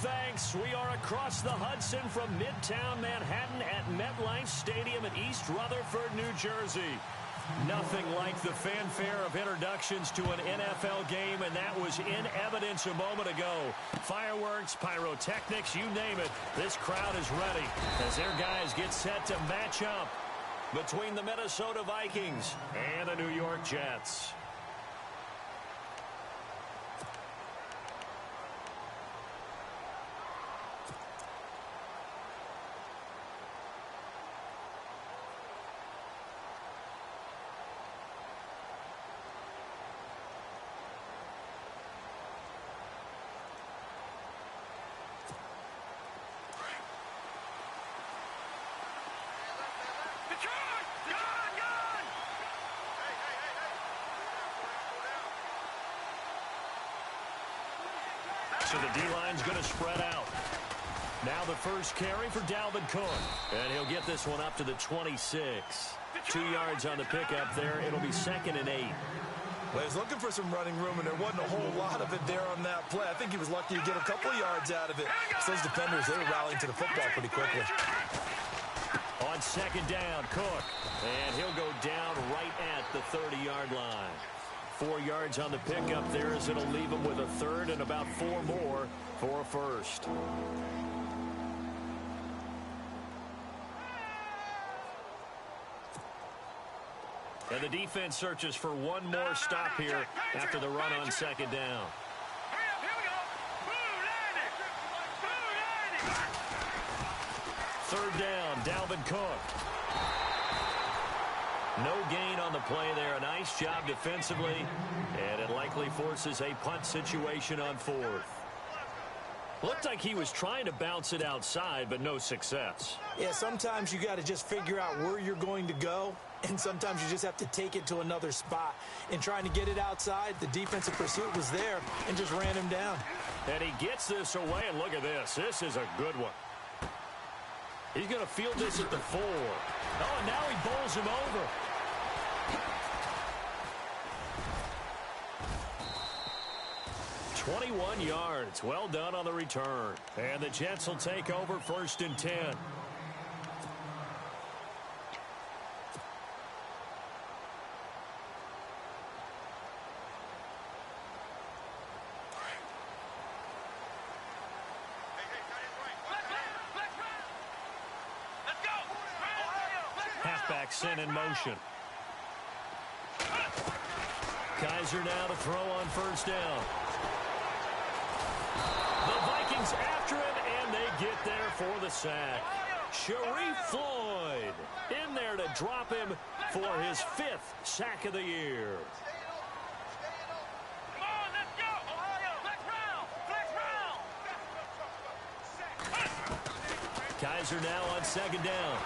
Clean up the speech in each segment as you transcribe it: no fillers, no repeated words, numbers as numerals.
thanks. We are across the Hudson from Midtown Manhattan at MetLife Stadium in East Rutherford, New Jersey. Nothing like the fanfare of introductions to an NFL game, and that was in evidence a moment ago. Fireworks, pyrotechnics, you name it. This crowd is ready as their guys get set to match up between the Minnesota Vikings and the New York Jets. So the D-line's going to spread out. Now the first carry for Dalvin Cook. And he'll get this one up to the 26. 2 yards on the pickup there. It'll be 2nd and 8. Well, he was looking for some running room, and there wasn't a whole lot of it there on that play. I think he was lucky to get a couple yards out of it. So those defenders, they were rallying to the football pretty quickly. On 2nd down, Cook. And he'll go down right at the 30-yard line. 4 yards on the pickup there as it'll leave him with a 3rd and about 4 more for a first. And the defense searches for one more stop here after the run on 2nd down. 3rd down, Dalvin Cook. No gain on the play there. A nice job defensively. And it likely forces a punt situation on 4th. Looked like he was trying to bounce it outside, but no success. Yeah, sometimes you got to just figure out where you're going to go. And sometimes you just have to take it to another spot. In trying to get it outside, the defensive pursuit was there and just ran him down. And he gets this away, and look at this. This is a good one. He's going to field this at the 4. Oh, and now he bowls him over. 21 yards. Well done on the return. And the Jets will take over 1st and 10. Halfback sent in motion. Kaiser now to throw on 1st down. The Vikings after him, and they get there for the sack. Sharif Floyd in there to drop him for his 5th sack of the year. Kaiser now on 2nd down.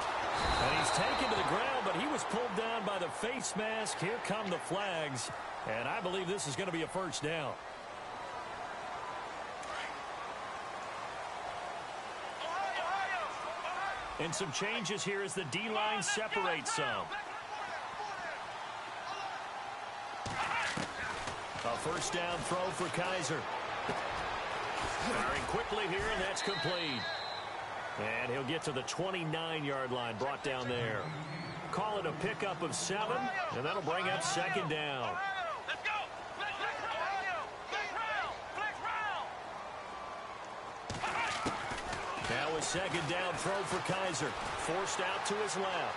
And he's taken to the ground, but he was pulled down by the face mask. Here come the flags. And I believe this is going to be a 1st down. And some changes here as the D-line separates some. A 1st down throw for Kaiser. Firing quickly here, and that's complete. And he'll get to the 29-yard line, brought down there. Call it a pickup of 7, and that'll bring up 2nd down. Now a 2nd down throw for Kaiser. Forced out to his left.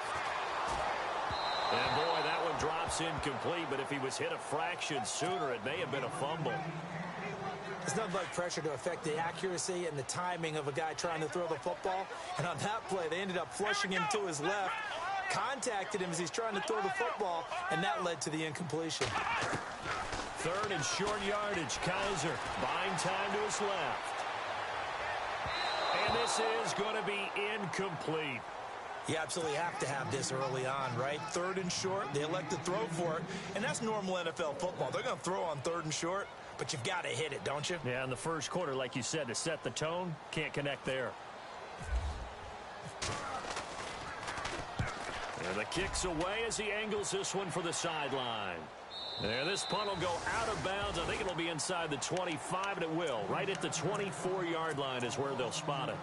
And boy, that one drops incomplete, but if he was hit a fraction sooner, it may have been a fumble. It's nothing like pressure to affect the accuracy and the timing of a guy trying to throw the football. And on that play, they ended up flushing him to his left, contacted him as he's trying to throw the football, and that led to the incompletion. 3rd and short yardage. Kaiser buying time to his left. And this is going to be incomplete. You absolutely have to have this early on, right? 3rd and short, they elect to throw for it, and that's normal NFL football. They're going to throw on 3rd and short, but you've got to hit it, don't you? Yeah, in the first quarter, like you said, to set the tone, can't connect there. And the kick's away as he angles this one for the sideline. And this punt will go out of bounds. I think it'll be inside the 25, and it will. Right at the 24-yard line is where they'll spot it.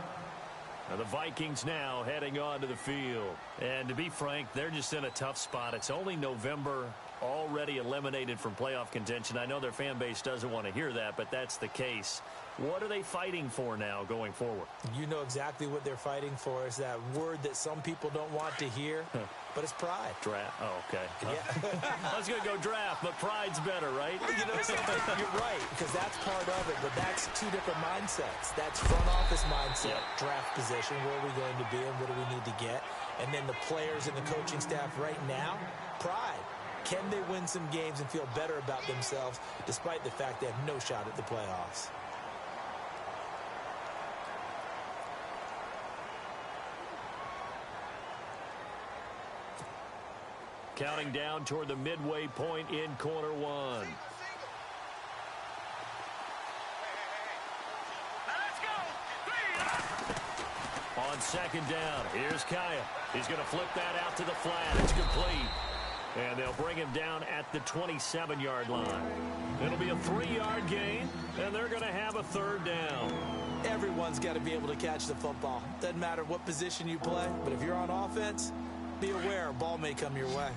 Now the Vikings now heading onto the field. And to be frank, they're just in a tough spot. It's only November, already eliminated from playoff contention. I know their fan base doesn't want to hear that, but that's the case. What are they fighting for now going forward? You know exactly what they're fighting for. Is that word that some people don't want to hear, but it's pride. Draft. Oh, okay. Yeah. I was going to go draft, but pride's better, right? You know something? You're right, because that's part of it, but that's two different mindsets. That's front office mindset, draft position, where are we going to be and what do we need to get? And then the players and the coaching staff right now, pride. Can they win some games and feel better about themselves despite the fact they have no shot at the playoffs? Counting down toward the midway point in quarter one. On second down, here's Kaya. He's going to flip that out to the flat. It's complete. And they'll bring him down at the 27-yard line. It'll be a 3-yard gain, and they're going to have a third down. Everyone's got to be able to catch the football. Doesn't matter what position you play, but if you're on offense, be aware a ball may come your way.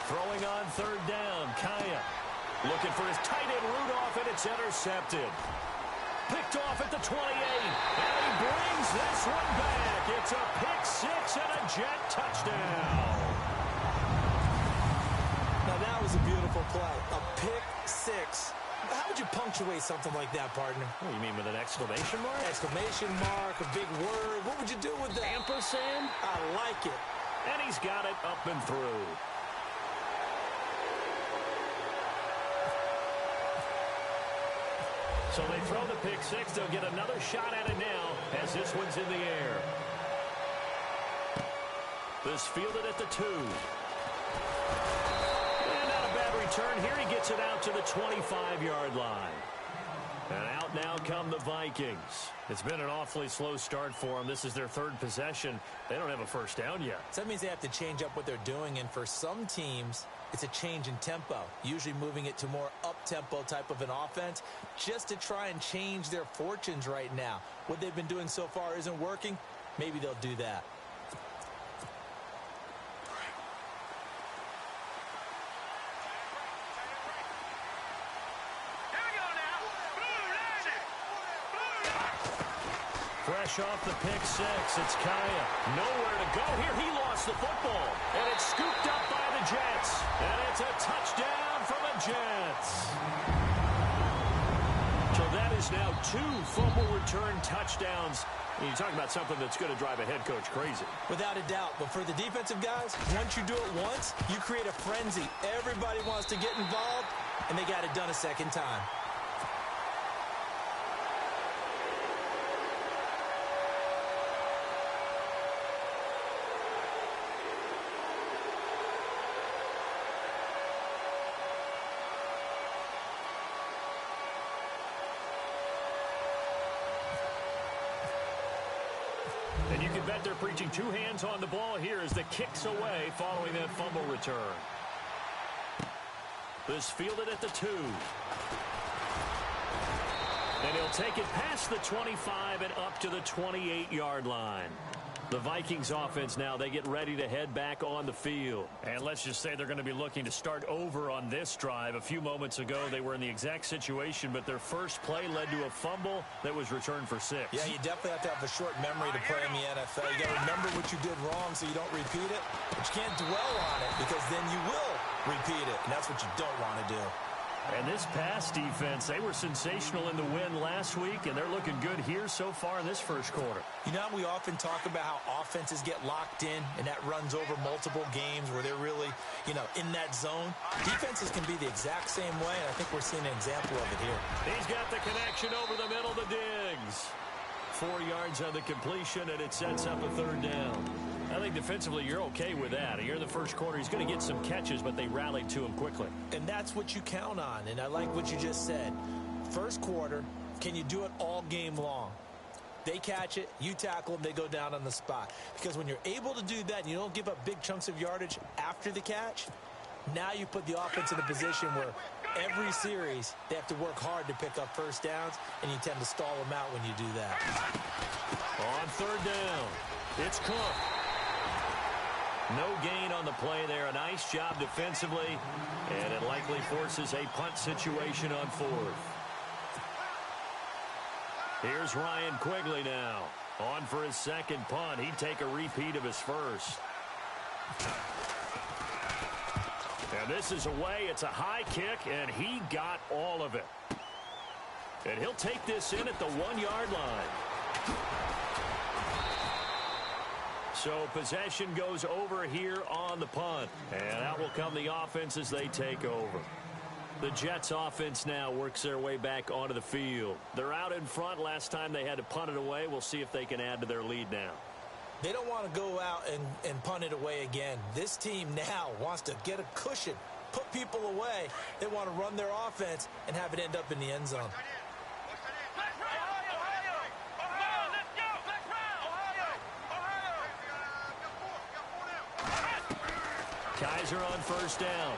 Throwing on third down, Kaya. Looking for his tight end Rudolph, and it's intercepted. Picked off at the 28, and he brings this one back. It's a pick six and a Jet touchdown. Now that was a beautiful play, a pick six. How would you punctuate something like that, partner? What do you mean, with an exclamation mark? Exclamation mark, a big word. What would you do with that? Ampersand? I like it. And he's got it up and through. So they throw the pick six. They'll get another shot at it now as this one's in the air. This fielded at the 2. And not a bad return here. He gets it out to the 25-yard line. And out now come the Vikings. It's been an awfully slow start for them. This is their third possession. They don't have a first down yet. So that means they have to change up what they're doing, and for some teams, it's a change in tempo, usually moving it to more up-tempo type of an offense just to try and change their fortunes right now. What they've been doing so far isn't working. Maybe they'll do that. Fresh off the pick six, it's Kaya. Nowhere to go here. He lost the football. And it's scooped up by the Jets. And it's a touchdown for the Jets. So that is now 2 fumble return touchdowns. And you talk about something that's going to drive a head coach crazy. Without a doubt. But for the defensive guys, once you do it once, you create a frenzy. Everybody wants to get involved, and they got it done a second time. And you can bet they're preaching 2 hands on the ball here as the kick's away following that fumble return. This fielded at the 2. And he'll take it past the 25 and up to the 28-yard line. The Vikings offense now, they get ready to head back on the field. And let's just say they're going to be looking to start over on this drive. A few moments ago, they were in the exact situation, but their first play led to a fumble that was returned for 6. Yeah, you definitely have to have a short memory to play in the NFL. You got to remember what you did wrong so you don't repeat it. But you can't dwell on it because then you will repeat it, and that's what you don't want to do. And this pass defense, they were sensational in the win last week, and they're looking good here so far in this first quarter. You know, we often talk about how offenses get locked in, and that runs over multiple games where they're really, in that zone. Defenses can be the exact same way, and I think we're seeing an example of it here. He's got the connection over the middle to Diggs. 4 yards on the completion, and it sets up a third down. I think defensively you're okay with that. Here in the first quarter, he's going to get some catches, but they rallied to him quickly. And that's what you count on, and I like what you just said. First quarter, can you do it all game long? They catch it, you tackle them, they go down on the spot. Because when you're able to do that and you don't give up big chunks of yardage after the catch, now you put the offense in a position where every series they have to work hard to pick up first downs, and you tend to stall them out when you do that. On third down, it's Cook. No gain on the play there. A nice job defensively, and it likely forces a punt situation on fourth. Here's Ryan Quigley now. On for his second punt. He'd take a repeat of his first. And this is away. It's a high kick, and he got all of it. And he'll take this in at the 1-yard line. So possession goes over here on the punt. And out will come the offense as they take over. The Jets offense now works their way back onto the field. They're out in front. Last time they had to punt it away. We'll see if they can add to their lead now. They don't want to go out and punt it away again. This team now wants to get a cushion, put people away. They want to run their offense and have it end up in the end zone. Kaiser on first down.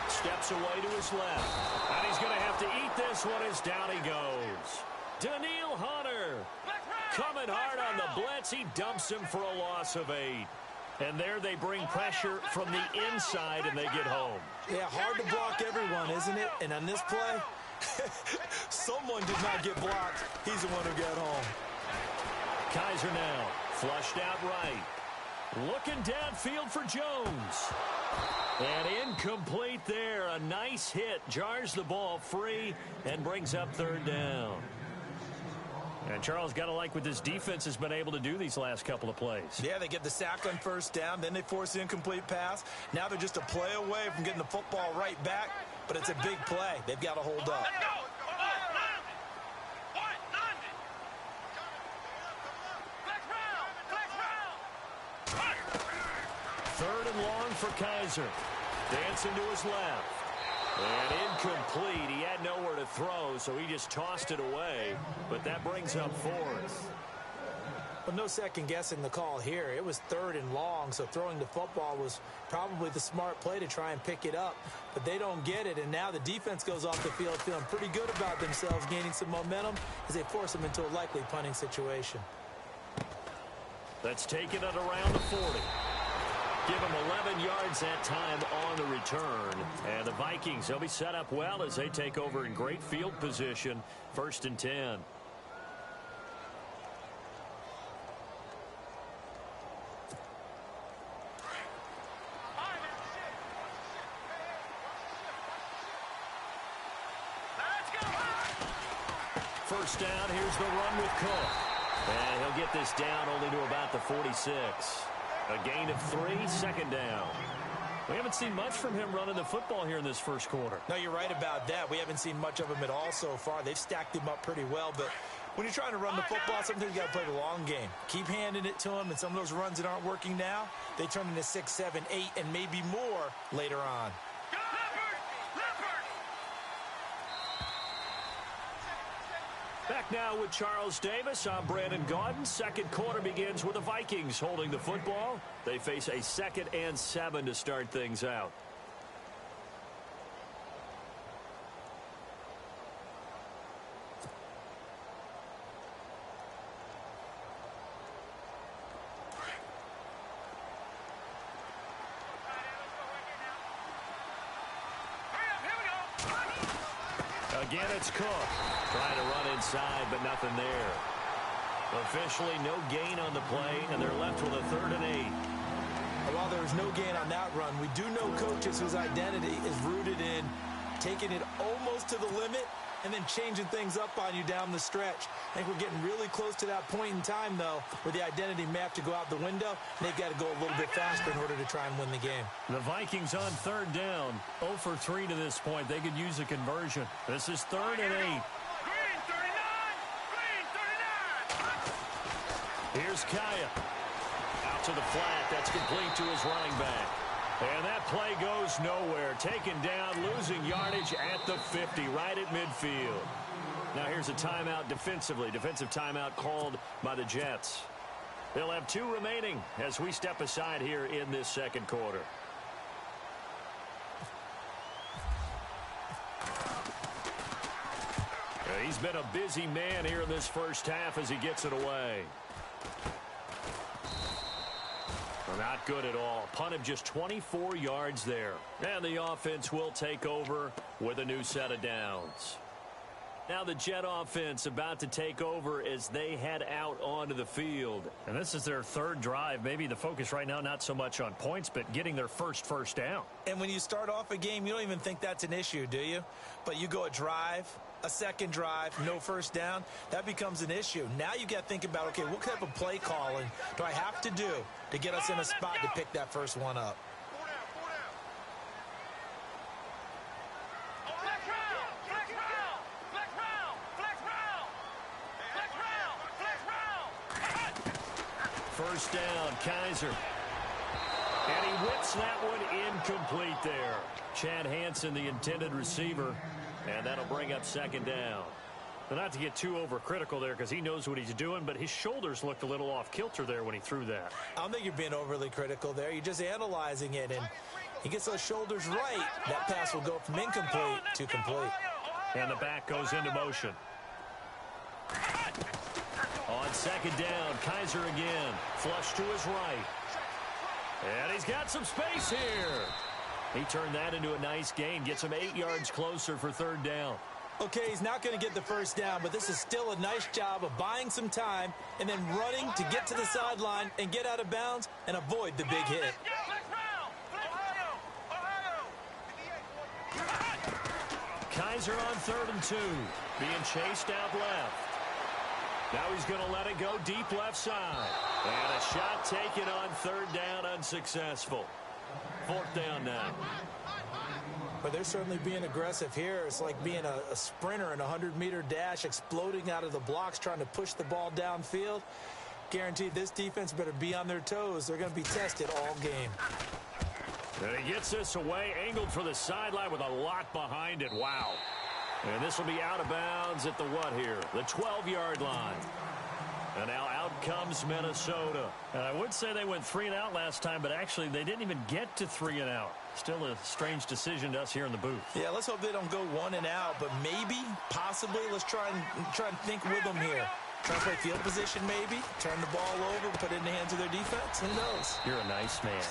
Steps away to his left. And he's going to have to eat this one as down he goes. Daniil Hunter coming hard on the blitz. He dumps him for a loss of 8. And there they bring pressure from the inside, and they get home. Yeah, hard to block everyone, isn't it? And on this play, someone did not get blocked. He's the one who got home. Kaiser now flushed out right. Looking downfield for Jones. And incomplete there. A nice hit. Jars the ball free and brings up third down. And Charles, got to like what this defense has been able to do these last couple of plays. Yeah, they get the sack on first down. Then they force the incomplete pass. Now they're just a play away from getting the football right back. But it's a big play. They've got to hold up. Third and long for Kaiser. Dancing to his left. And incomplete. He had nowhere to throw, so he just tossed it away. But that brings up fourth. Well, no second guessing the call here. It was third and long, so throwing the football was probably the smart play to try and pick it up. But they don't get it, and now the defense goes off the field feeling pretty good about themselves, gaining some momentum as they force them into a likely punting situation. That's taken it around the 40. Give them 11 yards that time on the return. And the Vikings, they'll be set up well as they take over in great field position. 1st and 10. First down, here's the run with Cook. And he'll get this down only to about the 46. A gain of 3, second down. We haven't seen much from him running the football here in this first quarter. No, you're right about that. We haven't seen much of him at all so far. They've stacked him up pretty well, but when you're trying to run the football, sometimes you got to play the long game. Keep handing it to him, and some of those runs that aren't working now, they turn into 6, 7, 8, and maybe more later on. Back now with Charles Davis. I'm Brandon Gaudin. Second quarter begins with the Vikings holding the football. They face a 2nd and 7 to start things out. Again, it's Cook. Trying to run inside, but nothing there. Officially, no gain on the play, and they're left with a 3rd and 8. While there's no gain on that run, we do know coaches whose identity is rooted in taking it almost to the limit and then changing things up on you down the stretch. I think we're getting really close to that point in time, though, where the identity may have to go out the window, and they've got to go a little bit faster in order to try and win the game. The Vikings on 3rd down, 0 for 3 to this point. They could use a conversion. This is 3rd and 8. Here's Kaya. Out to the flat. That's complete to his running back. And that play goes nowhere. Taken down, losing yardage at the 50, right at midfield. Now here's a timeout defensively. Defensive timeout called by the Jets. They'll have 2 remaining as we step aside here in this second quarter. He's been a busy man here in this first half as he gets it away. Not good at all. Punt of just 24 yards there. And the offense will take over with a new set of downs. Now the Jet offense about to take over as they head out onto the field. And this is their 3rd drive. Maybe the focus right now not so much on points, but getting their first down. And when you start off a game, you don't even think that's an issue, do you? But you go a drive, a second drive, no first down, that becomes an issue. Now you got to think about, okay, what type of play calling do I have to do to get us in a spot to pick that first one up? First down, Kaiser. And he whips that one incomplete there. Chad Hansen, the intended receiver. And that'll bring up second down. But not to get too overcritical there because he knows what he's doing, but his shoulders looked a little off kilter there when he threw that. I don't think you're being overly critical there. You're just analyzing it, and he gets those shoulders right. That pass will go from incomplete to complete. And the back goes into motion. On second down, Kaiser again. Flush to his right. And he's got some space here. He turned that into a nice gain. Gets him 8 yards closer for third down. Okay, he's not going to get the first down, but this is still a nice job of buying some time and then running to get to the sideline and get out of bounds and avoid the big hit. Kaiser on 3rd and 2. Being chased out left. Now he's going to let it go deep left side. And a shot taken on 3rd down, unsuccessful. 4th down now. But they're certainly being aggressive here. It's like being a sprinter in a 100-meter dash, exploding out of the blocks, trying to push the ball downfield. Guaranteed this defense better be on their toes. They're going to be tested all game. And he gets this away, angled for the sideline with a lot behind it. Wow. And this will be out of bounds at the what here? The 12-yard line. And now out comes Minnesota. And I would say they went 3 and out last time, but actually they didn't even get to 3 and out. Still a strange decision to us here in the booth. Yeah, let's hope they don't go 1 and out, but maybe, possibly, let's try and think with them here. Try to play field position maybe, turn the ball over, put it in the hands of their defense. Who knows? You're a nice man.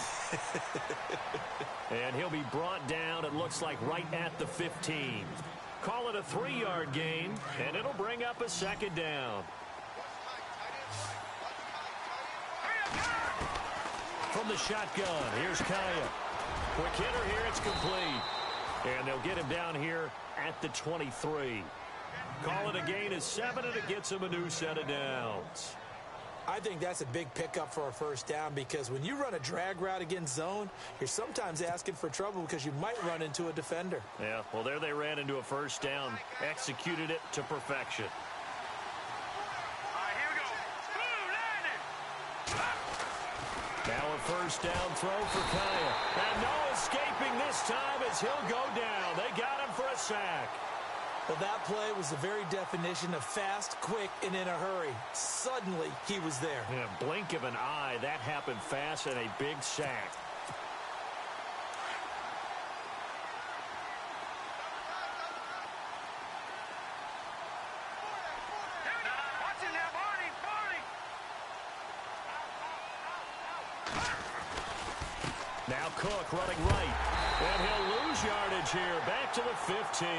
And he'll be brought down, it looks like, right at the 15. Call it a 3-yard gain, and it'll bring up a second down. From the shotgun, here's Kaya. Quick hitter here, it's complete. And they'll get him down here at the 23. Call it a gain of 7, and it gets him a new set of downs. I think that's a big pickup for a first down because when you run a drag route against zone, you're sometimes asking for trouble because you might run into a defender. Yeah, well, there they ran into a first down, executed it to perfection. Now a first down throw for Kaya. And no escaping this time as he'll go down. They got him for a sack. Well, that play was the very definition of fast, quick, and in a hurry. Suddenly, he was there. In a blink of an eye, that happened fast and a big sack. Now Cook running right. And he'll lose yardage here. Back to the 15.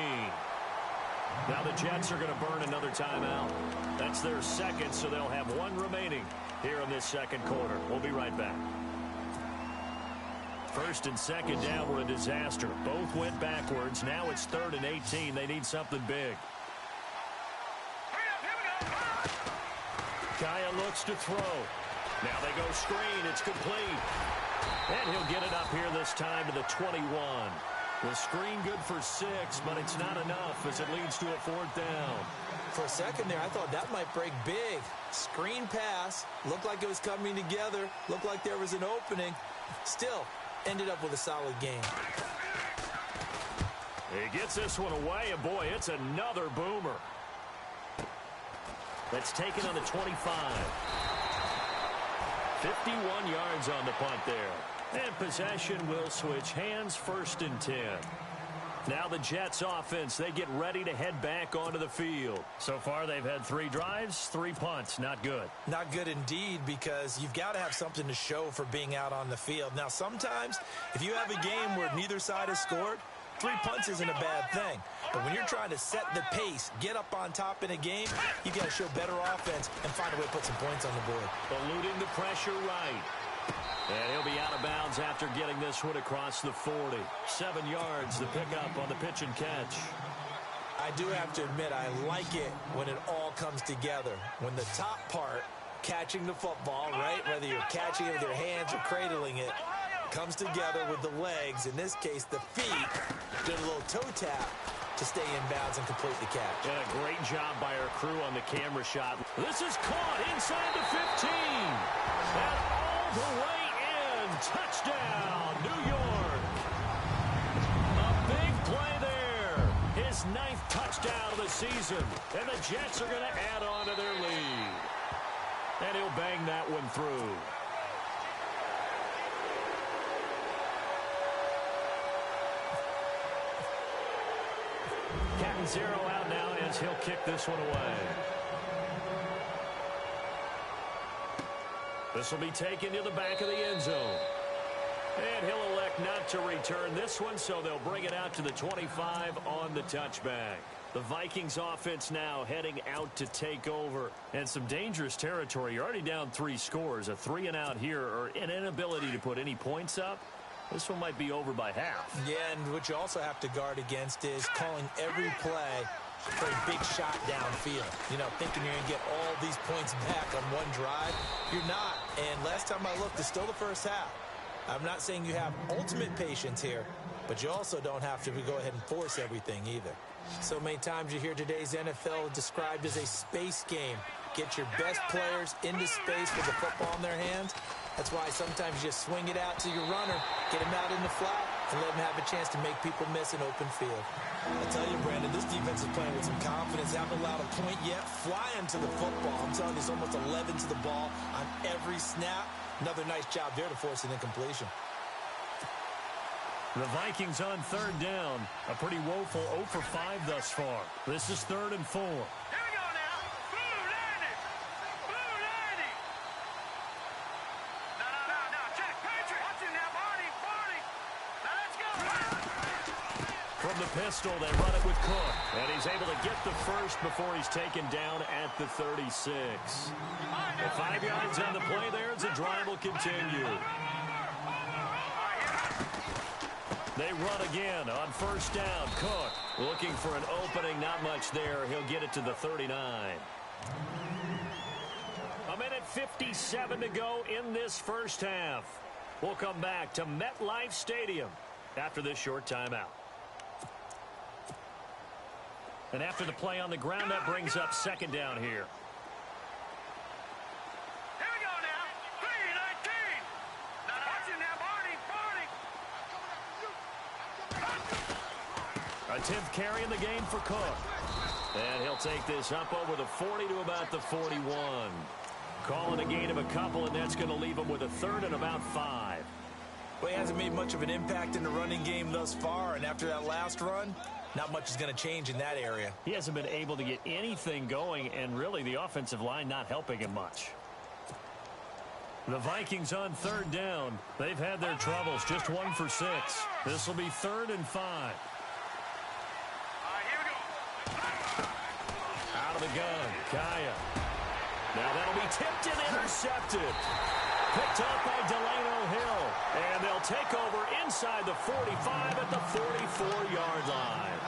Now the Jets are going to burn another timeout. That's their second, so they'll have 1 remaining here in this second quarter. We'll be right back. First and second down were a disaster. Both went backwards. Now it's 3rd and 18. They need something big. Kaya looks to throw. Now they go screen. It's complete. And he'll get it up here this time to the 21. The screen good for 6, but it's not enough as it leads to a 4th down. For a second there, I thought that might break big. Screen pass. Looked like it was coming together. Looked like there was an opening. Still, ended up with a solid game. He gets this one away, and boy, it's another boomer. That's taken on the 25. 51 yards on the punt there. And possession will switch hands, 1st and 10. Now the Jets offense, they get ready to head back onto the field. So far they've had 3 drives, 3 punts. Not good. Not good indeed, because you've got to have something to show for being out on the field. Now sometimes if you have a game where neither side has scored, 3 punts isn't a bad thing. But when you're trying to set the pace, get up on top in a game, you got to show better offense and find a way to put some points on the board. Eluding the pressure right. And he'll be out of bounds after getting this one across the 40. 7 yards the pickup on the pitch and catch. I do have to admit, I like it when it all comes together. When the top part, catching the football, right, whether you're catching it with your hands or cradling it, comes together with the legs, in this case the feet, did a little toe tap to stay in bounds and complete the catch. And a great job by our crew on the camera shot. This is caught inside the 15. And all the way in. Touchdown, New York. A big play there. His 9th touchdown of the season. And the Jets are going to add on to their lead. And he'll bang that one through. Captain Zero out now as he'll kick this one away. This will be taken to the back of the end zone. And he'll elect not to return this one, so they'll bring it out to the 25 on the touchback. The Vikings offense now heading out to take over. And some dangerous territory. You're already down 3 scores. A 3-and-out here, or an inability to put any points up. This one might be over by half. Yeah, and what you also have to guard against is calling every play for a big shot downfield. You know, thinking you're going to get all these points back on one drive. You're not. And last time I looked, it's still the first half. I'm not saying you have ultimate patience here, but you also don't have to go ahead and force everything either. So many times you hear today's NFL described as a space game. Get your best players into space with the football in their hands. That's why sometimes you just swing it out to your runner, get him out in the flat, and let him have a chance to make people miss an open field. I tell you, Brandon, this defense is playing with some confidence. Haven't allowed a point yet. Flying to the football. I'm telling you, it's almost 11 to the ball on every snap. Another nice job there to force an incompletion. The Vikings on 3rd down. A pretty woeful 0 for 5 thus far. This is 3rd and 4. From the pistol, they run it with Cook. And he's able to get the first before he's taken down at the 36. And 5 yards on the play there as the drive will continue. They run again on 1st down. Cook looking for an opening. Not much there. He'll get it to the 39. A minute 57 to go in this first half. We'll come back to MetLife Stadium after this short timeout. And after the play on the ground, that brings up 2nd down here. Here we go now. 3-19. Now watch it now, Barney. A 10th carry in the game for Cook. And he'll take this up over the 40 to about the 41. Calling a gain of a couple, and that's going to leave him with a 3rd and about 5. Well, he hasn't made much of an impact in the running game thus far, and after that last run, not much is going to change in that area. He hasn't been able to get anything going, and really the offensive line not helping him much. The Vikings on 3rd down. They've had their troubles, just 1 for 6. This will be 3rd and 5. Here we go. Out of the gun, Kaya. Now that'll be tipped and intercepted. Picked up by Delano Hill. And they'll take over inside the 45 at the 44-yard line.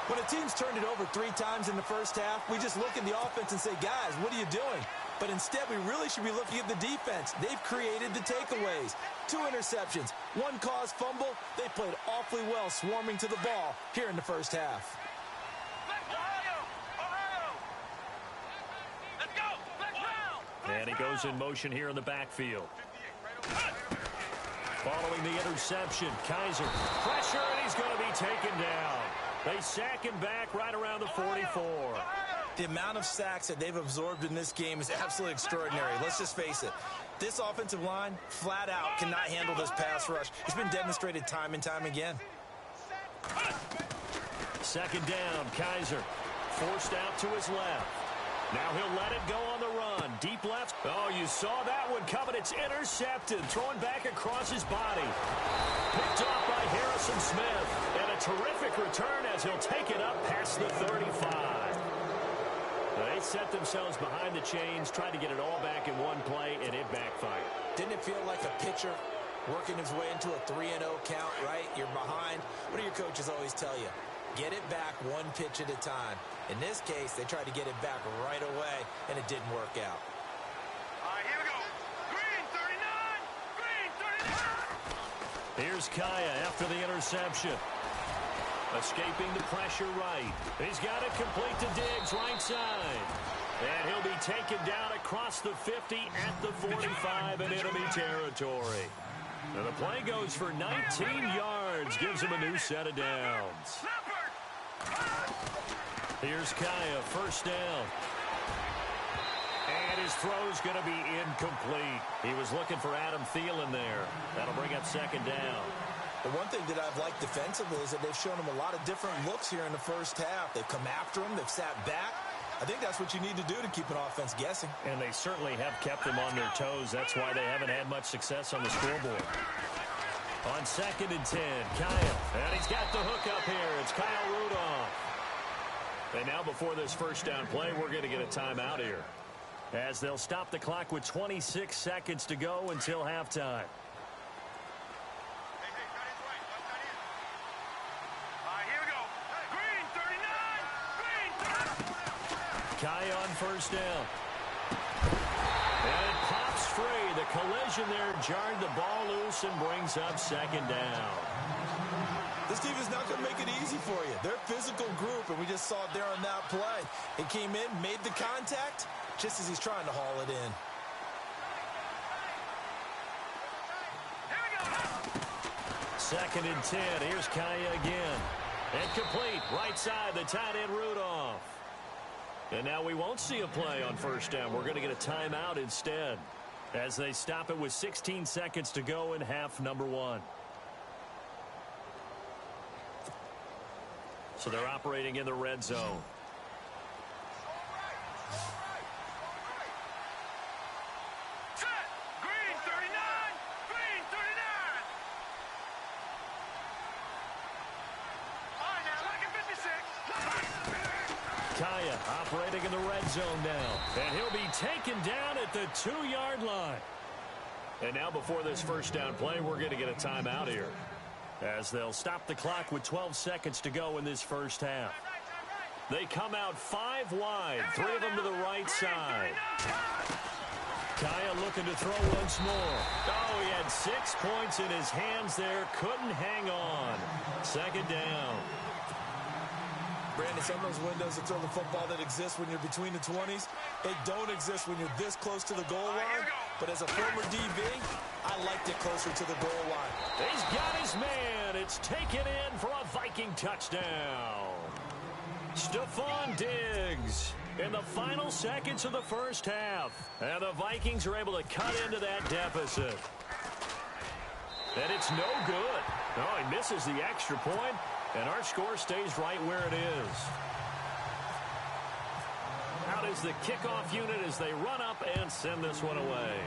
When a team's turned it over 3 times in the first half, we just look at the offense and say, guys, what are you doing? But instead, we really should be looking at the defense. They've created the takeaways. 2 interceptions, 1 caused fumble. They played awfully well swarming to the ball here in the first half. Let's go. Let's go. And he goes in motion here in the backfield. Following the interception, Kaiser pressure, and he's going to be taken down. They sack him back right around the 44. The amount of sacks that they've absorbed in this game is absolutely extraordinary. Let's just face it. This offensive line, flat out, cannot handle this pass rush. It's been demonstrated time and time again. Second down, Kaiser. Forced out to his left. Now he'll let it go on the run. Deep left. Oh, you saw that one coming. It's intercepted. Throwing back across his body. Picked off by Harrison Smith. And a terrific return as he'll take it up past the 35. They set themselves behind the chains, tried to get it all back in one play, and it backfired. Didn't it feel like a pitcher working his way into a 3-0 count, right? You're behind. What do your coaches always tell you? Get it back one pitch at a time. In this case, they tried to get it back right away, and it didn't work out. All right, here we go. Green 39! Green 39! Here's Kaya after the interception. Escaping the pressure right. He's got it complete to Diggs, right side. And he'll be taken down across the 50 at the 45 in enemy territory. And the play goes for 19 yards, gives him a new set of downs. Here's Kaya, first down. And his throw's going to be incomplete. He was looking for Adam Thielen there. That'll bring up second down. The one thing that I've liked defensively is that they've shown him a lot of different looks here in the first half. They've come after him. They've sat back. I think that's what you need to do to keep an offense guessing. And they certainly have kept them on their toes. That's why they haven't had much success on the scoreboard. On 2nd and 10, Kyle. And he's got the hook up here. It's Kyle Rudolph. And now before this first down play, we're going to get a timeout here, as they'll stop the clock with 26 seconds to go until halftime. Kaya on first down. And it pops free. The collision there jarred the ball loose and brings up second down. This team is not going to make it easy for you. They're a physical group, and we just saw it there on that play. He came in, made the contact, just as he's trying to haul it in. Second and 10. Here's Kaya again. And complete. Right side, the tight end Rudolph. And now we won't see a play on first down. We're going to get a timeout instead, as they stop it with 16 seconds to go in half number one. So they're operating in the red zone. Green 39! Green 39! All right, now, like a 56. Kaya operating in the red zone now. And he'll be taken down at the 2-yard line. And now before this first down play, we're going to get a timeout here, as they'll stop the clock with 12 seconds to go in this first half. They come out 5 wide, 3 of them to the right side. Kaya looking to throw once more. Oh, he had 6 points in his hands there. Couldn't hang on. Second down. Brandon, some of those windows to throw the football that exist when you're between the 20s, they don't exist when you're this close to the goal line. But as a former DB, I liked it closer to the goal line. He's got his man. It's taken in for a Viking touchdown. Stephon Diggs in the final seconds of the first half. And the Vikings are able to cut into that deficit. And it's no good. Oh, he misses the extra point, and our score stays right where it is. Out is the kickoff unit as they run up and send this one away.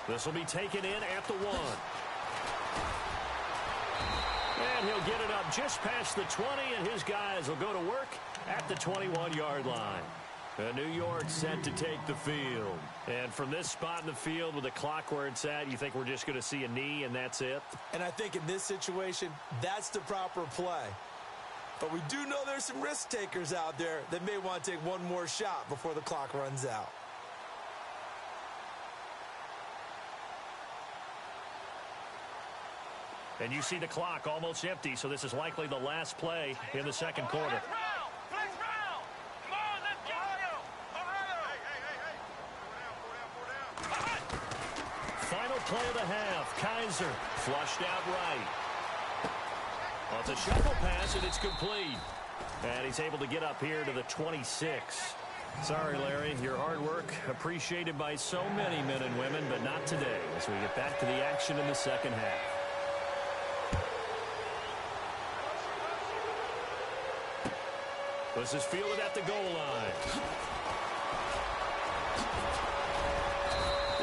This will be taken in at the 1. And he'll get it up just past the 20, and his guys will go to work at the 21-yard line. New York set to take the field. And from this spot in the field with the clock where it's at, you think we're just going to see a knee and that's it? And I think in this situation, that's the proper play. But we do know there's some risk takers out there that may want to take one more shot before the clock runs out. And you see the clock almost empty, so this is likely the last play in the second quarter. Final play of the half. Kaiser flushed out right. Well, it's a shuffle pass, and it's complete. And he's able to get up here to the 26. Sorry, Larry, your hard work appreciated by so many men and women, but not today as we get back to the action in the second half. This is fielded at the goal line.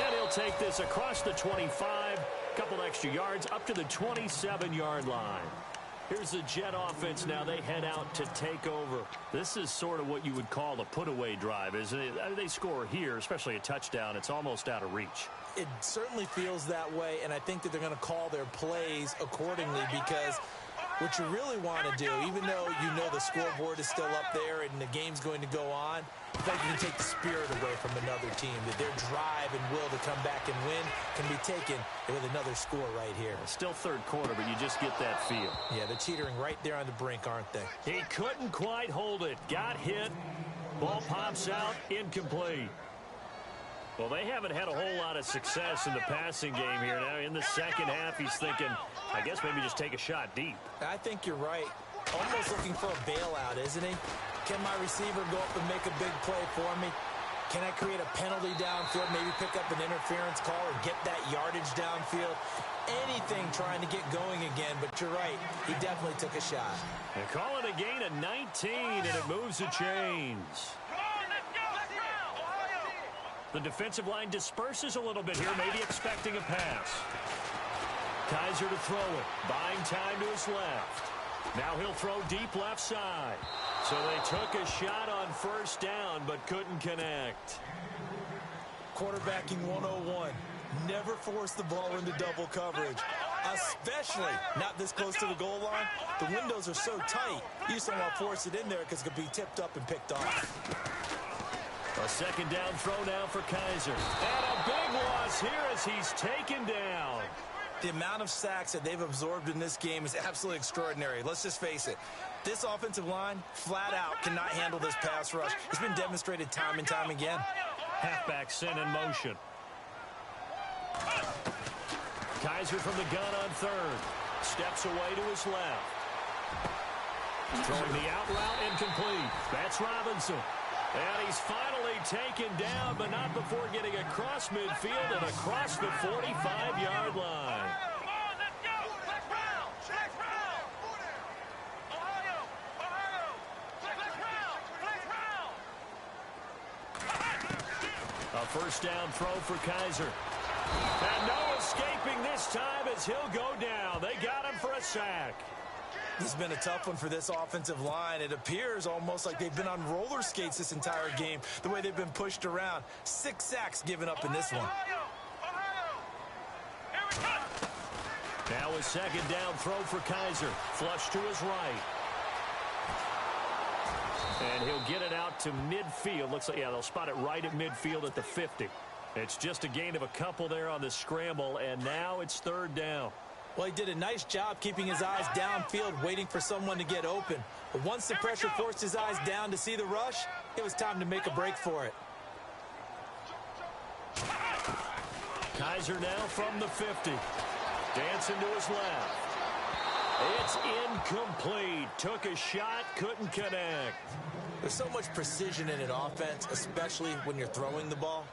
And he'll take this across the 25, a couple extra yards up to the 27-yard line. Here's the Jet offense now. They head out to take over. This is sort of what you would call a put-away drive, isn't it? I mean, they score here, especially a touchdown. It's almost out of reach. It certainly feels that way, and I think that they're going to call their plays accordingly because what you really want to do, even though you know the scoreboard is still up there and the game's going to go on, I think you can take the spirit away from another team, that their drive and will to come back and win can be taken with another score right here. Still third quarter, but you just get that feel. Yeah, they're teetering right there on the brink, aren't they? He couldn't quite hold it. Got hit. Ball pops out. Incomplete. Well, they haven't had a whole lot of success in the passing game here. Now, in the second half, he's thinking, I guess maybe just take a shot deep. I think you're right. Almost looking for a bailout, isn't he? Can my receiver go up and make a big play for me? Can I create a penalty downfield, maybe pick up an interference call or get that yardage downfield? Anything trying to get going again, but you're right. He definitely took a shot. They call it a gain of 19, and it moves the chains. The defensive line disperses a little bit here, maybe expecting a pass. Kaiser to throw it, buying time to his left. Now he'll throw deep left side. So they took a shot on first down, but couldn't connect. Quarterbacking 101. Never force the ball into double coverage, especially not this close to the goal line. The windows are so tight, you just don't want to force it in there because it could be tipped up and picked off. A second down throw now for Kaiser. And a big loss here as he's taken down. The amount of sacks that they've absorbed in this game is absolutely extraordinary. Let's just face it. This offensive line, flat out, cannot handle this pass rush. It's been demonstrated time and time again. Halfback sent in motion. Kaiser from the gun on third. Steps away to his left. Throwing the out route incomplete. That's Robinson. And he's finally taken down, but not before getting across midfield and across the 45-yard line. A first down throw for Kaiser. And no escaping this time as he'll go down. They got him for a sack. This has been a tough one for this offensive line. It appears almost like they've been on roller skates this entire game, the way they've been pushed around. 6 sacks given up in this one. Now a second down throw for Kaiser. Flush to his right. And he'll get it out to midfield. Looks like, yeah, they'll spot it right at midfield at the 50. It's just a gain of a couple there on the scramble, and now it's third down. Well, he did a nice job keeping his eyes downfield, waiting for someone to get open. But once the pressure forced his eyes down to see the rush, it was time to make a break for it. Kaiser now from the 50. Dancing to his left. It's incomplete. Took a shot, couldn't connect. There's so much precision in an offense, especially when you're throwing the ball.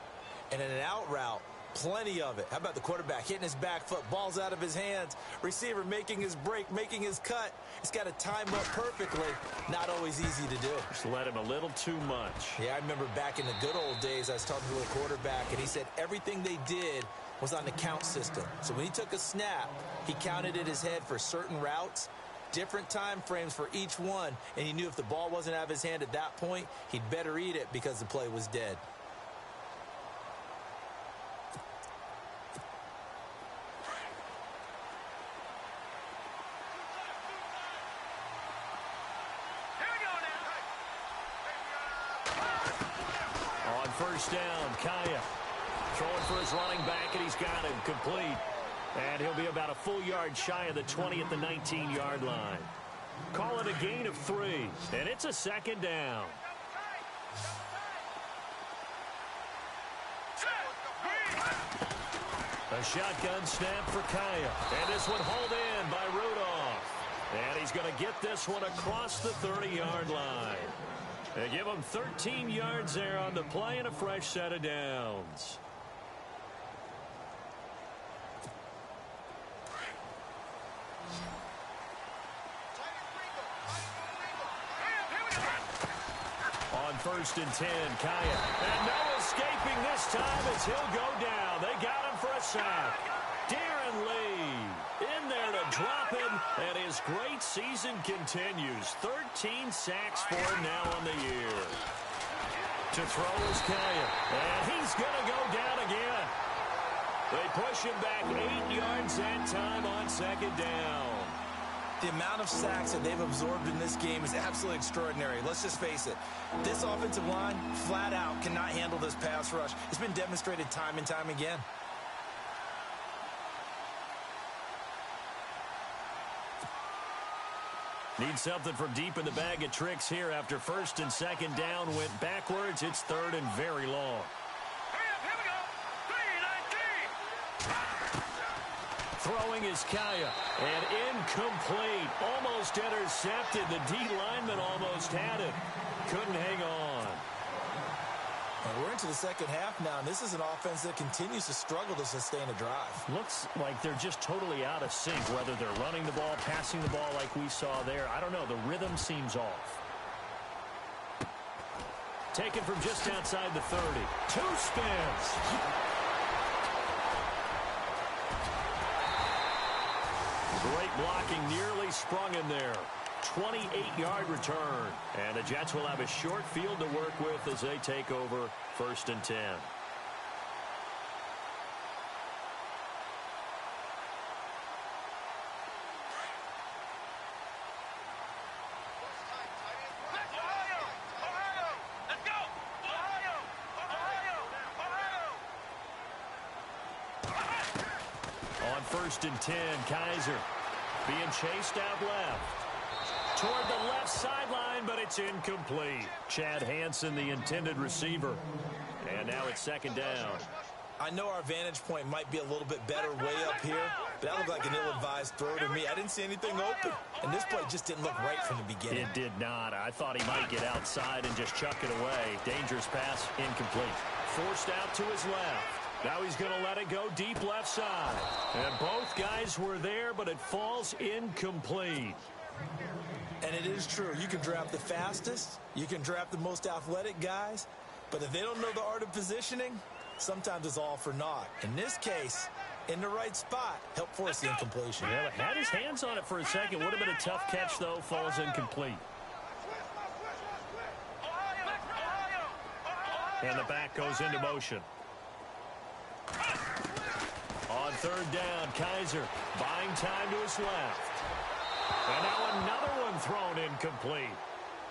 And in an out route, plenty of it. How about the quarterback hitting his back foot, ball's out of his hands, receiver making his break, making his cut. He's got to time up perfectly. Not always easy to do. Just let him a little too much. Yeah, I remember back in the good old days, I was talking to a quarterback, and he said everything they did was on the count system. So when he took a snap, he counted in his head for certain routes, different time frames for each one, and he knew if the ball wasn't out of his hand at that point, he'd better eat it because the play was dead. First down, Kaya throwing for his running back, and he's got him complete. And he'll be about a full yard shy of the 20 at the 19-yard line. Call it a gain of 3, and it's a second down. A shotgun snap for Kaya, and this one hauled in by Rudolph. And he's going to get this one across the 30-yard line. They give him 13 yards there on the play and a fresh set of downs. On 1st and 10, Kaya. And no escaping this time as he'll go down. They got him for a sack. Darren Lee in there to drop him, and his great season continues. 13 sacks for him now on the year. To throw is Kaya, and he's going to go down again. They push him back 8 yards that time on 2nd down. The amount of sacks that they've absorbed in this game is absolutely extraordinary. Let's just face it. This offensive line, flat out, cannot handle this pass rush. It's been demonstrated time and time again. Need something from deep in the bag of tricks here after 1st and 2nd down went backwards. It's 3rd and very long. Here we go. 3-19. Throwing is Kaya, and incomplete. Almost intercepted. The D lineman almost had it. Couldn't hang on. And we're into the 2nd half now, and this is an offense that continues to struggle to sustain a drive. Looks like they're just totally out of sync, whether they're running the ball, passing the ball like we saw there. I don't know. The rhythm seems off. Taken from just outside the 30. 2 spins. Great blocking, nearly sprung in there. 28-yard return. And the Jets will have a short field to work with as they take over 1st and 10. Let's go. Ohio. On 1st and 10, Kaiser being chased out left. Toward the left sideline, but it's incomplete. Chad Hansen, the intended receiver. And now it's 2nd down. I know our vantage point might be a little bit better way up here, but that looked like an ill-advised throw to me. I didn't see anything open, and this play just didn't look right from the beginning. It did not. I thought he might get outside and just chuck it away. Dangerous pass, incomplete. Forced out to his left. Now he's going to let it go deep left side. And both guys were there, but it falls incomplete. And it is true. You can draft the fastest. You can draft the most athletic guys. But if they don't know the art of positioning, sometimes it's all for naught. In this case, in the right spot, helped force the incompletion. Yeah, had his hands on it for a second. Would have been a tough catch, though. Falls incomplete. And the back goes into motion. On 3rd down, Kaiser buying time to his left. And now another one thrown incomplete.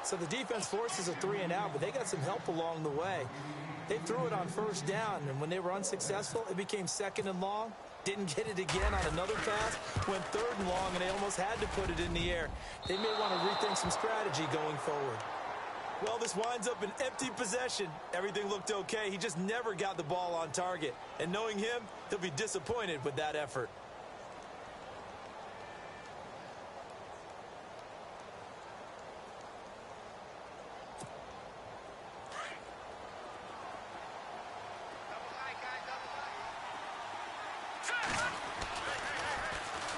So the defense forces a 3-and-out, but they got some help along the way. They threw it on 1st down, and when they were unsuccessful, it became 2nd and long. Didn't get it again on another pass. Went 3rd and long, and they almost had to put it in the air. They may want to rethink some strategy going forward. Well, this winds up an empty possession. Everything looked okay. He just never got the ball on target. And knowing him, he'll be disappointed with that effort.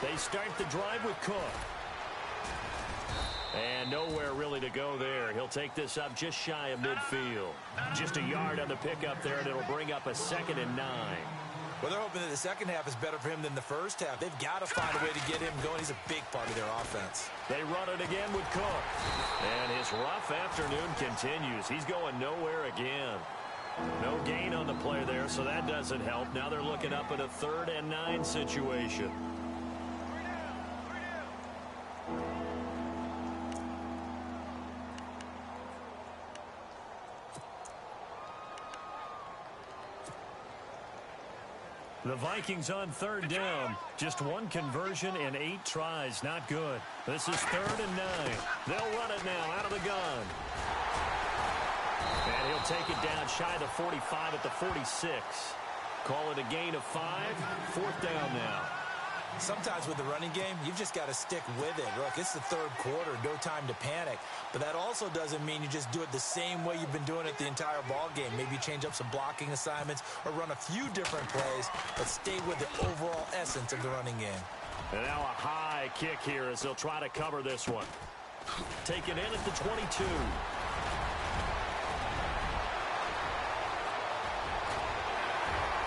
They start the drive with Cook. And nowhere really to go there. He'll take this up just shy of midfield. Just a yard on the pickup there, and it'll bring up a 2nd and 9. Well, they're hoping that the 2nd half is better for him than the 1st half. They've got to find a way to get him going. He's a big part of their offense. They run it again with Cook. And his rough afternoon continues. He's going nowhere again. No gain on the play there, so that doesn't help. Now they're looking up at a 3rd and 9 situation. The Vikings on 3rd down. Just one conversion in 8 tries. Not good. This is 3rd and 9. They'll run it now out of the gun. And he'll take it down shy of the 45 at the 46. Call it a gain of 5. 4th down now. Sometimes with the running game, you've just got to stick with it. Look, it's the third quarter, no time to panic. But that also doesn't mean you just do it the same way you've been doing it the entire ball game. Maybe change up some blocking assignments or run a few different plays, but stay with the overall essence of the running game. And now a high kick here as they'll try to cover this one. Taken in at the 22.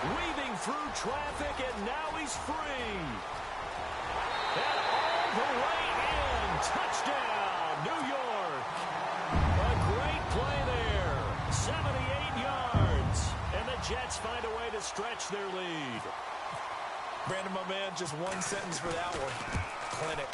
Weaving through traffic, and now he's free. And all the way in. Touchdown, New York. A great play there. 78 yards. And the Jets find a way to stretch their lead. Brandon, my man, just one sentence for that one. Clinic.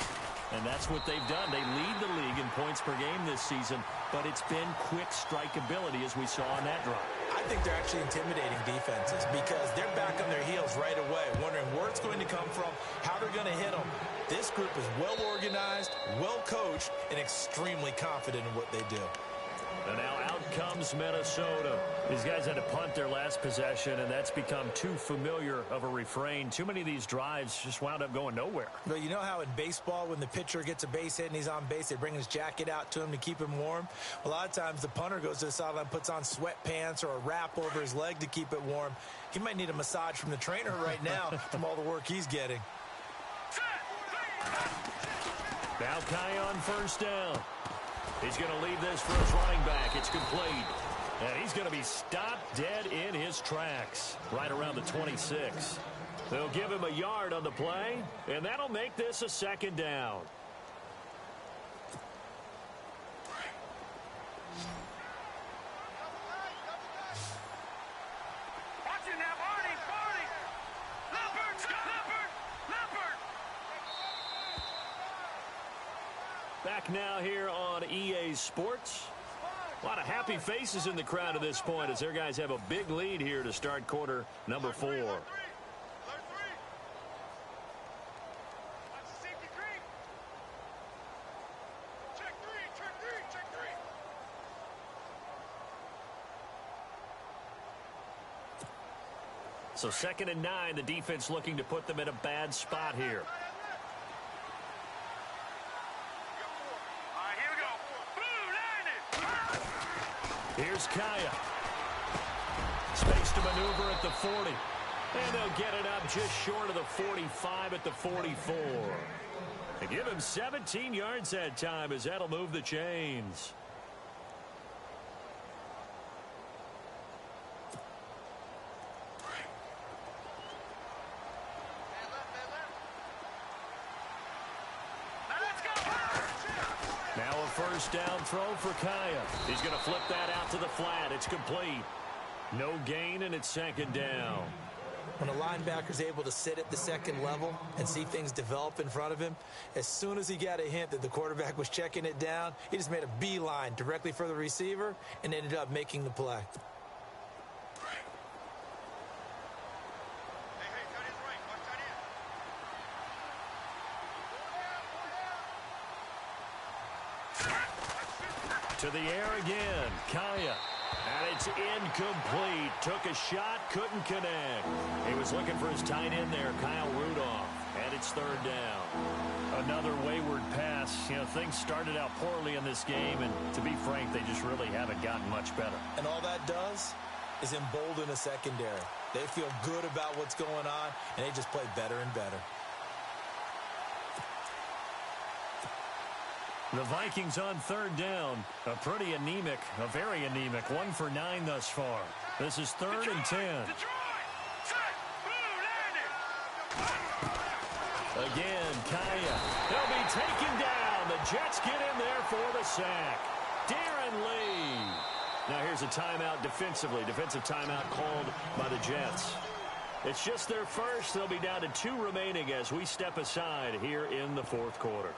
And that's what they've done. They lead the league in points per game this season, but it's been quick strikeability as we saw on that drive. I think they're actually intimidating defenses because they're back on their heels right away, wondering where it's going to come from, how they're going to hit them. This group is well organized, well coached, and extremely confident in what they do. And now out comes Minnesota. These guys had to punt their last possession, and that's become too familiar of a refrain. Too many of these drives just wound up going nowhere. But you know how in baseball, when the pitcher gets a base hit and he's on base, they bring his jacket out to him to keep him warm? A lot of times the punter goes to the sideline, puts on sweatpants or a wrap over his leg to keep it warm. He might need a massage from the trainer right now from all the work he's getting. Now Kai on first down. He's going to leave this for his running back. It's complete. And he's going to be stopped dead in his tracks right around the 26. They'll give him a yard on the play, and that'll make this a second down. Watching that, Barney! Leopard! Back now here on EA Sports. A lot of happy faces in the crowd at this point as their guys have a big lead here to start quarter number 4. So 2nd and 9, the defense looking to put them in a bad spot here. Here's Kaya. Space to maneuver at the 40. And they'll get it up just short of the 45 at the 44. They give him 17 yards that time as that'll move the chains. First down throw for Kaya. He's going to flip that out to the flat. It's complete. No gain, and it's 2nd down. When a linebacker's able to sit at the 2nd level and see things develop in front of him, as soon as he got a hint that the quarterback was checking it down, he just made a beeline directly for the receiver and ended up making the play. To the air again, Kaya. And it's incomplete. Took a shot, couldn't connect. He was looking for his tight end there, Kyle Rudolph. And it's 3rd down. Another wayward pass. You know, things started out poorly in this game, and to be frank, they just really haven't gotten much better. And all that does is embolden a secondary. They feel good about what's going on, and they just play better and better. The Vikings on 3rd down. A pretty anemic, a very anemic. 1 for 9 thus far. This is 3rd and 10. Again, Kaya. They'll be taken down. The Jets get in there for the sack. Darren Lee. Now here's a timeout defensively. Defensive timeout called by the Jets. It's just their first. They'll be down to 2 remaining as we step aside here in the 4th quarter.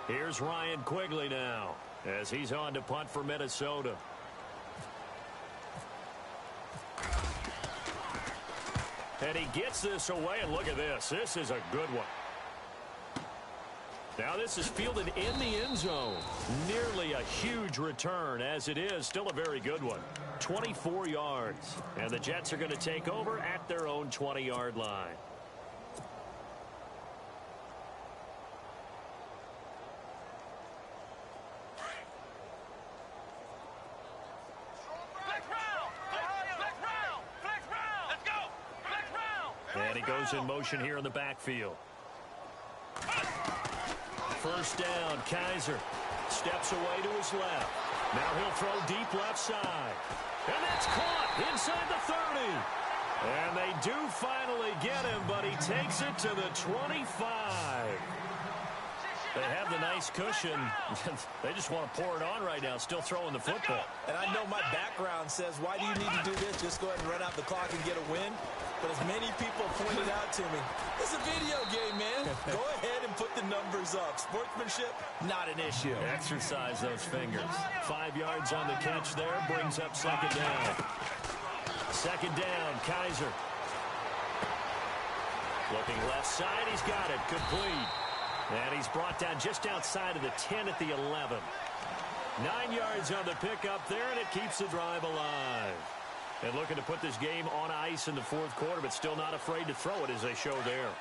Here's Ryan Quigley now as he's on to punt for Minnesota. And he gets this away, and look at this. This is a good one. Now this is fielded in the end zone. Nearly a huge return, as it is still a very good one. 24 yards. And the Jets are going to take over at their own 20-yard line. And he goes in motion here in the backfield. First down, Kaiser steps away to his left. Now he'll throw deep left side. And that's caught inside the 30. And they do finally get him, but he takes it to the 25. They have the nice cushion. They just want to pour it on right now, still throwing the football. And I know my background says, why do you need to do this? Just go ahead and run out the clock and get a win. But as many people pointed out to me, it's a video game, man. Go ahead and put the numbers up. Sportsmanship, not an issue. Exercise those fingers. 5 yards on the catch there, brings up second down. Second down, Kaiser. Looking left side, he's got it, complete. And he's brought down just outside of the 10 at the 11. 9 yards on the pickup there, and it keeps the drive alive. And looking to put this game on ice in the fourth quarter, but still not afraid to throw it as they show there.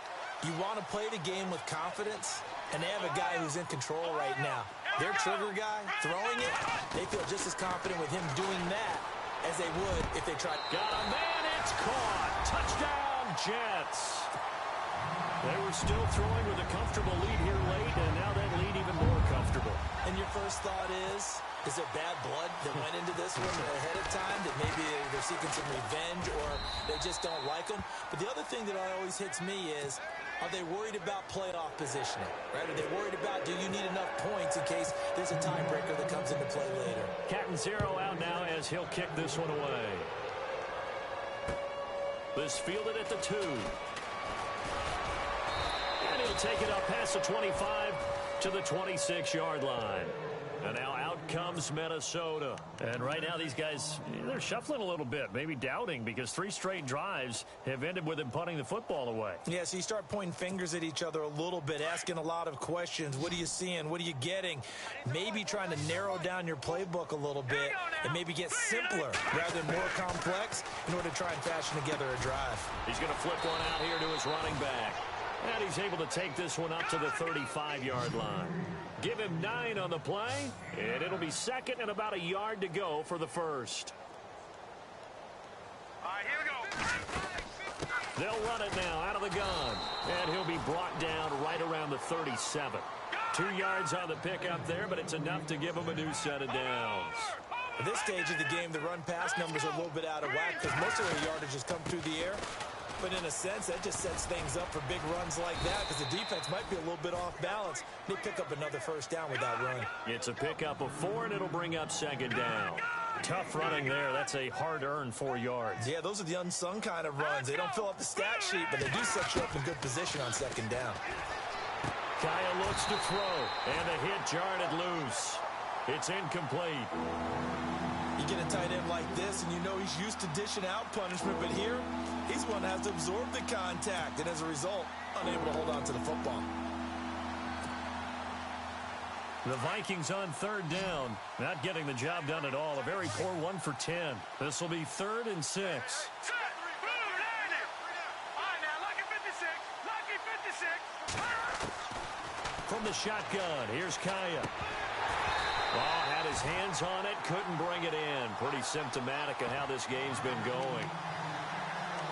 You want to play the game with confidence, and they have a guy who's in control right now. Their trigger guy, throwing it, they feel just as confident with him doing that as they would if they tried. Got a man, it's caught. Touchdown, Jets. They were still throwing with a comfortable lead here late, and now that lead even more comfortable. And your first thought is there bad blood that went into this one ahead of time, that maybe they're seeking some revenge or they just don't like them? But the other thing that always hits me is, are they worried about playoff positioning? Right? Are they worried about, do you need enough points in case there's a tiebreaker that comes into play later? Cat and zero out now as he'll kick this one away. This fielded at the 2. And he'll take it up past the 25 to the 26-yard line. And now out comes Minnesota. And right now these guys, they're shuffling a little bit, maybe doubting, because 3 straight drives have ended with them punting the football away. Yeah, so you start pointing fingers at each other a little bit, asking a lot of questions. What are you seeing? What are you getting? Maybe trying to narrow down your playbook a little bit and maybe get simpler rather than more complex in order to try and fashion together a drive. He's going to flip one out here to his running back. And he's able to take this one up to the 35-yard line. Give him 9 on the play, and it'll be second and about a yard to go for the first. All right, here we go. They'll run it now out of the gun, and he'll be brought down right around the 37. 2 yards on the pickup there, but it's enough to give him a new set of downs. At this stage of the game, the run-pass numbers are a little bit out of whack because most of their yardage has come through the air. But in a sense, that just sets things up for big runs like that because the defense might be a little bit off balance. They pick up another first down with that run. It's a pickup of 4, and it'll bring up second down. Tough running there. That's a hard-earned 4 yards. Yeah, those are the unsung kind of runs. They don't fill up the stat sheet, but they do set you up in good position on second down. Kaya looks to throw, and the hit jarred it loose. It's incomplete. You get a tight end like this, and you know he's used to dishing out punishment, but here, he's one that has to absorb the contact, and as a result, unable to hold on to the football. The Vikings on third down, not getting the job done at all. A very poor 1 for 10. This will be 3rd and 6. From the shotgun, here's Kaya. Ball had his hands on it, couldn't bring it in. Pretty symptomatic of how this game's been going.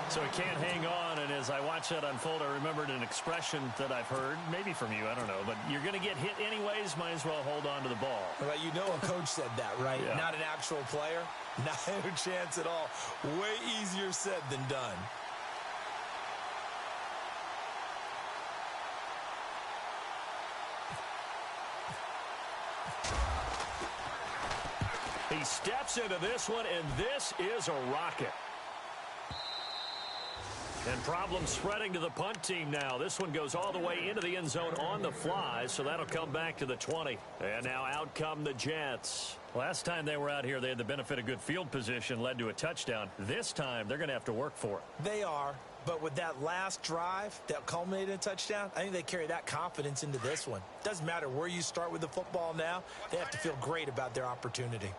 So he can't hang on, and as I watch that unfold, I remembered an expression that I've heard, maybe from you, I don't know, but you're going to get hit anyways, might as well hold on to the ball. Well, you know a coach said that, right? Yeah. Not an actual player. Not a chance at all. Way easier said than done. He steps into this one, and this is a rocket. And problems spreading to the punt team now. This one goes all the way into the end zone on the fly, so that'll come back to the 20. And now out come the Jets. Last time they were out here, they had the benefit of good field position, led to a touchdown. This time, they're going to have to work for it. They are, but with that last drive that culminated in a touchdown, I think they carry that confidence into this one. Doesn't matter where you start with the football now, they have to feel great about their opportunity.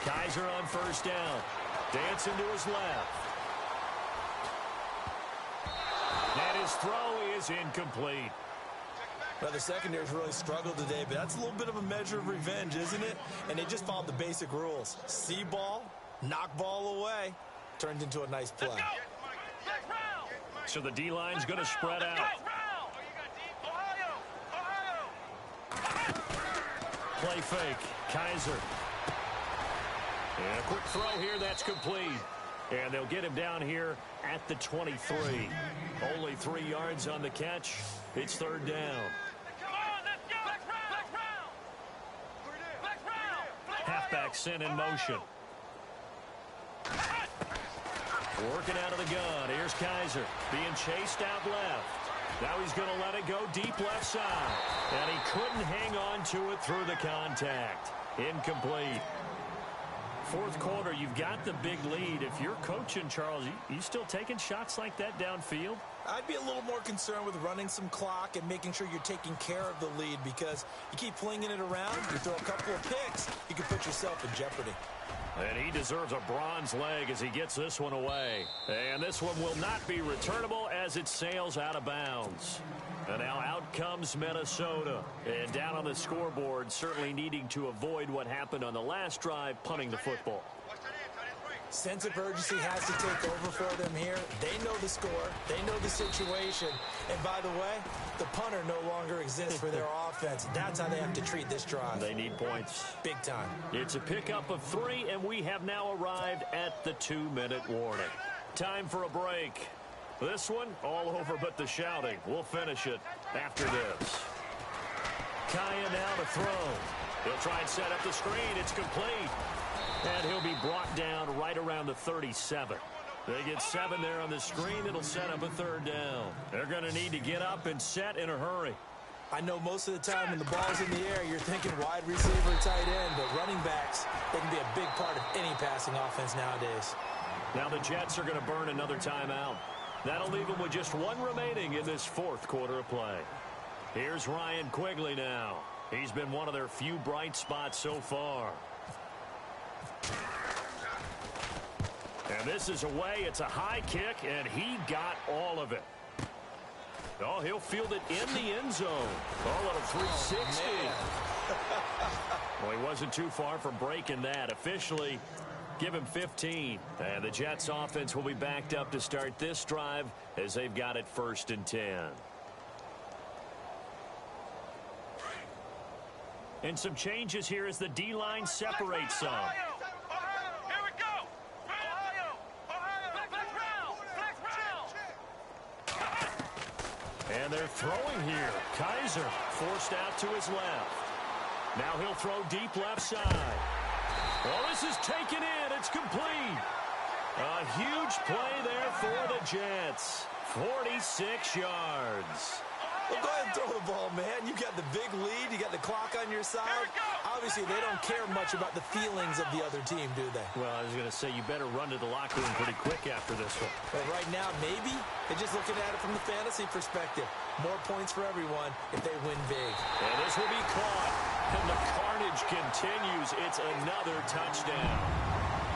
Kaiser on first down. Dancing to his left. And his throw is incomplete. Well, the secondary's really struggled today, but that's a little bit of a measure of revenge, isn't it? And they just followed the basic rules. See ball, knock ball away. Turned into a nice play. So the D-line's going to spread out. Play fake. Kaiser. And a quick throw here, that's complete. And they'll get him down here at the 23. Only 3 yards on the catch. It's third down. Halfback sent in motion. Working out of the gun. Here's Kaiser being chased out left. Now he's going to let it go deep left side. And he couldn't hang on to it through the contact. Incomplete. Fourth quarter, you've got the big lead. If you're coaching, Charles, you still taking shots like that downfield? I'd be a little more concerned with running some clock and making sure you're taking care of the lead, because you keep flinging it around, you throw a couple of picks, you can put yourself in jeopardy. And he deserves a bronze leg as he gets this one away. And this one will not be returnable as it sails out of bounds. And now out comes Minnesota. And down on the scoreboard, certainly needing to avoid what happened on the last drive, punting the football. Sense of urgency has to take over for them here. They know the score. They know the situation. And by the way, the punter no longer exists for their offense. That's how they have to treat this drive. They need points. Big time. It's a pickup of 3, and we have now arrived at the 2-minute warning. Time for a break. This one, all over but the shouting. We'll finish it after this. Kaya now to throw. He'll try and set up the screen. It's complete. And he'll be brought down right around the 37. They get 7 there on the screen. It'll set up a third down. They're going to need to get up and set in a hurry. I know most of the time when the ball's in the air, you're thinking wide receiver, tight end, but running backs, they can be a big part of any passing offense nowadays. Now the Jets are going to burn another timeout. That'll leave them with just 1 remaining in this fourth quarter of play. Here's Ryan Quigley now. He's been one of their few bright spots so far. And this is away. It's a high kick, and he got all of it. Oh, he'll field it in the end zone. Oh, at a 360. Well, he wasn't too far from breaking that. Officially, give him 15. And the Jets offense will be backed up to start this drive as they've got it 1st and 10. And some changes here as the D-line separates some. And they're throwing here. Kaiser forced out to his left. Now he'll throw deep left side. Well, this is taken in. It's complete. A huge play there for the Jets. 46 yards. Well, go ahead and throw the ball, man. You got the big lead. You got the clock on your side. Obviously, they don't care much about the feelings of the other team, do they? Well, I was going to say, you better run to the locker room pretty quick after this one. Well, right now, maybe. They're just looking at it from the fantasy perspective. More points for everyone if they win big. And this will be caught. And the carnage continues. It's another touchdown.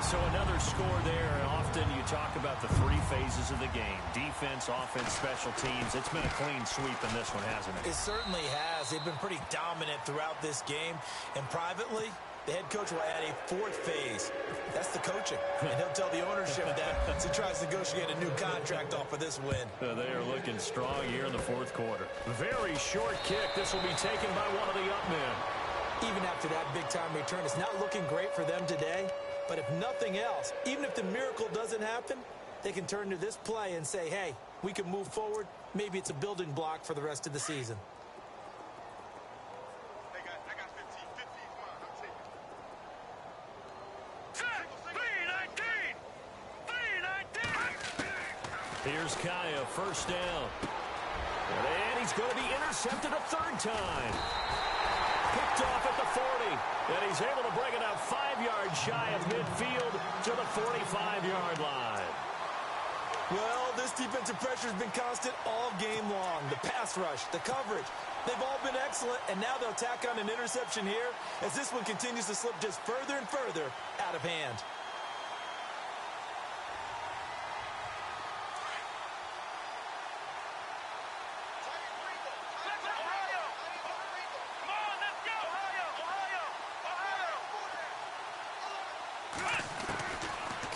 So another score there. And often you talk about the 3 phases of the game. Defense, offense, special teams. It's been a clean sweep in this one, hasn't it? It certainly has. They've been pretty dominant throughout this game. And privately, the head coach will add a 4th phase. That's the coaching. And he'll tell the ownership that as he tries to negotiate a new contract off of this win. They are looking strong here in the 4th quarter. Very short kick. This will be taken by one of the up men. Even after that big-time return, it's not looking great for them today. But if nothing else, even if the miracle doesn't happen, they can turn to this play and say, hey, we can move forward. Maybe it's a building block for the rest of the season. Here's Kaya, first down. And he's going to be intercepted a third time. Picked off at the 40. And he's able to bring it up 5 yards shy of midfield to the 45-yard line. Well, this defensive pressure has been constant all game long. The pass rush, the coverage, they've all been excellent, and now they'll tack on an interception here as this one continues to slip just further and further out of hand.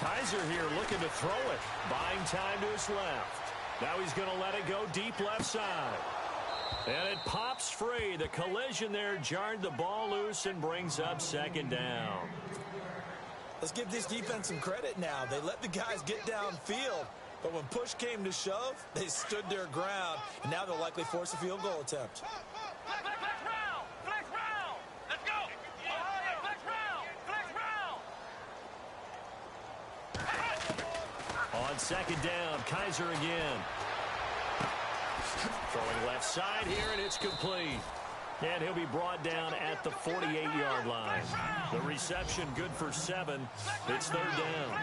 Kaiser here looking to throw it. Buying time to his left. Now he's going to let it go deep left side. And it pops free. The collision there jarred the ball loose and brings up second down. Let's give this defense some credit now. They let the guys get downfield. But when push came to shove, they stood their ground. And now they'll likely force a field goal attempt. On second down, Kaiser again. Throwing left side here, and it's complete. And he'll be brought down at the 48-yard line. The reception good for 7. It's third down.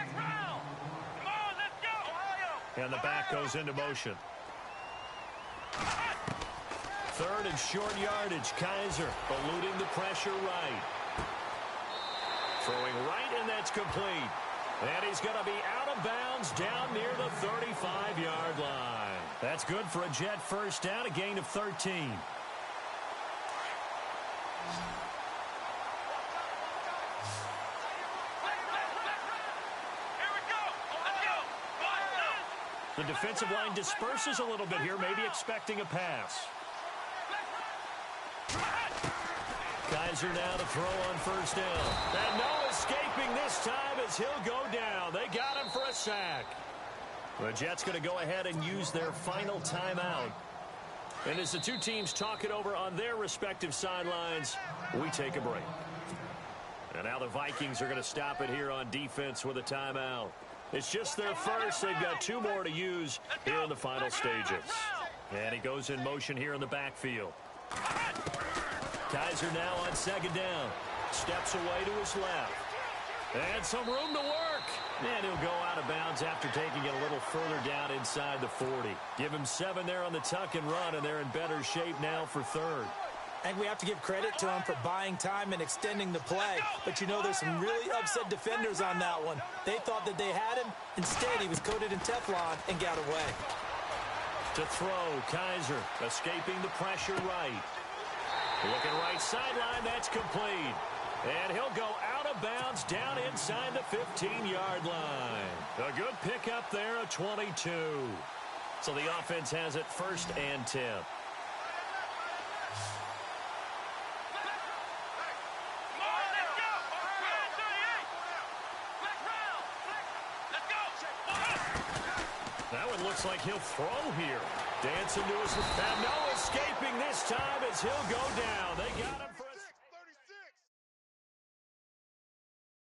And the back goes into motion. Third and short yardage, Kaiser eluding the pressure right. Throwing right, and that's complete. And he's going to be out of bounds down near the 35-yard line. That's good for a Jet first down, a gain of 13. The defensive line disperses a little bit here, maybe expecting a pass. Kaiser now to throw on first down. And no escaping this time as he'll go down. They got him for a sack. The Jets going to go ahead and use their final timeout. And as the two teams talk it over on their respective sidelines, we take a break. And now the Vikings are going to stop it here on defense with a timeout. It's just their first. They've got 2 more to use here in the final stages. And he goes in motion here in the backfield. Kaiser now on second down. Steps away to his left. And some room to work. And he'll go out of bounds after taking it a little further down inside the 40. Give him 7 there on the tuck and run, and they're in better shape now for third. And we have to give credit to him for buying time and extending the play. But, you know, there's some really upset defenders on that one. They thought that they had him. Instead, he was coated in Teflon and got away. To throw, Kaiser escaping the pressure right. Looking right sideline, that's complete. And he'll go out of bounds down inside the 15-yard line. A good pickup there, a 22. So the offense has it first and 10. That one looks like he'll throw here. Dancing to his left. No escaping this time as he'll go down. They got him.